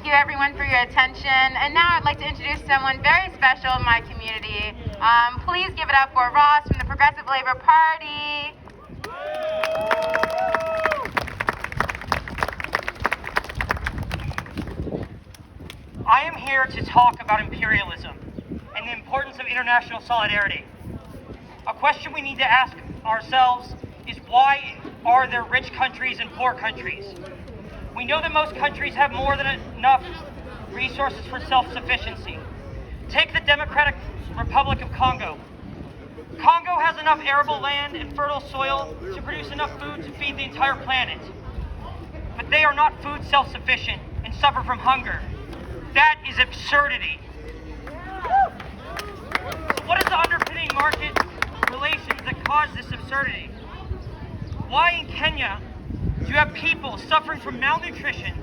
you everyone for your attention. And now I'd like to introduce someone very special in my community. Please give it up for Ross from the Progressive Labour Party. I am here to talk about imperialism and the importance of international solidarity. A question we need to ask ourselves is, why are there rich countries and poor countries? We know that most countries have more than enough resources for self-sufficiency. Take the Democratic Republic of Congo. Congo has enough arable land and fertile soil to produce enough food to feed the entire planet. But they are not food self-sufficient and suffer from hunger. That is absurdity. So what is the underpinning market relations that cause this absurdity? Why in Kenya do you have people suffering from malnutrition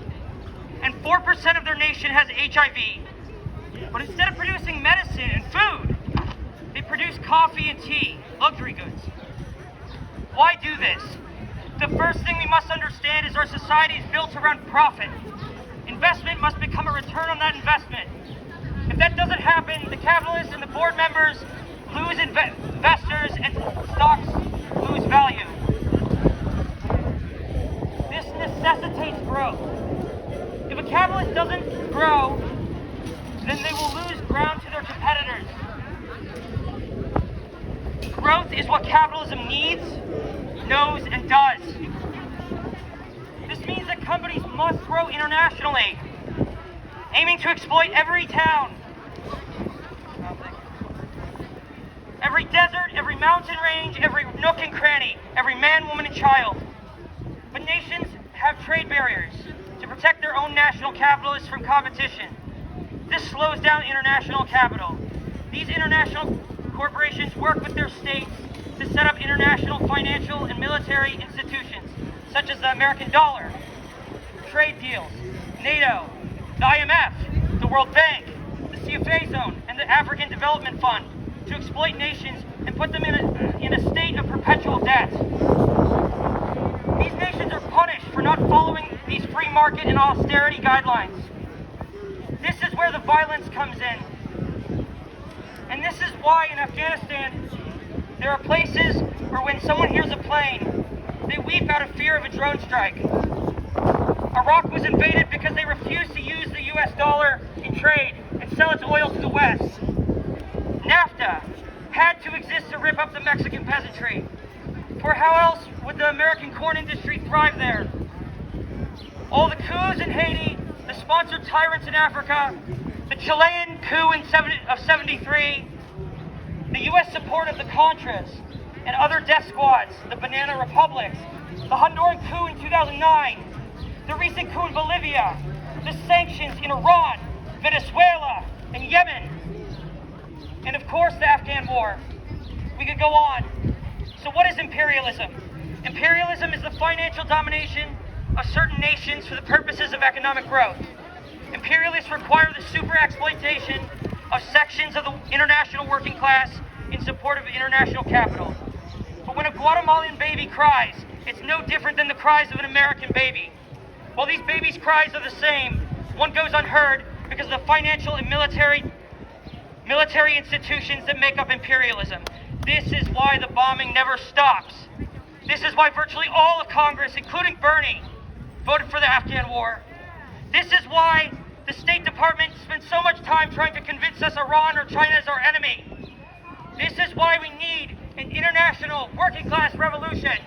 and 4% of their nation has HIV, but instead of producing medicine and food, they produce coffee and tea, luxury goods? Why do this? The first thing we must understand is our society is built around profit. Investment must become a return on that investment. If that doesn't happen, the capitalists and the board members lose investors and stocks lose value. This necessitates growth. If a capitalist doesn't grow, then they will lose ground to their competitors. Growth is what capitalism needs, knows, and does. This means that companies must grow internationally, aiming to exploit every town, every desert, every mountain range, every nook and cranny, every man, woman, and child. But nations have trade barriers to protect their own national capitalists from competition. This slows down international capital. These international corporations work with their states to set up international financial and military institutions, such as the American dollar, trade deals, NATO, the IMF, the World Bank, the CFA zone, and the African Development Fund, to exploit nations and put them in a state of perpetual debt. These nations are punished for not following these free market and austerity guidelines. This is where the violence comes in. And this is why in Afghanistan, there are places where when someone hears a plane, they weep out of fear of a drone strike. Iraq was invaded because they refused to use the US dollar in trade and sell its oil to the West. NAFTA had to exist to rip up the Mexican peasantry. For how else would the American corn industry thrive there? All the coups in Haiti, the sponsored tyrants in Africa, the Chilean coup of 73, the US support of the Contras and other death squads, the Banana Republics, the Honduran coup in 2009, the recent coup in Bolivia, the sanctions in Iran, Venezuela, and Yemen, and of course the Afghan war. We could go on. So what is imperialism? Imperialism is the financial domination of certain nations for the purposes of economic growth. Imperialists require the super exploitation of sections of the international working class in support of international capital. But when a Guatemalan baby cries, it's no different than the cries of an American baby. While these babies' cries are the same, one goes unheard because of the financial and military institutions that make up imperialism. This is why the bombing never stops. This is why virtually all of Congress, including Bernie, voted for the Afghan war. This is why the State Department spends so much time trying to convince us Iran or China is our enemy. This is why we need an international working class revolution.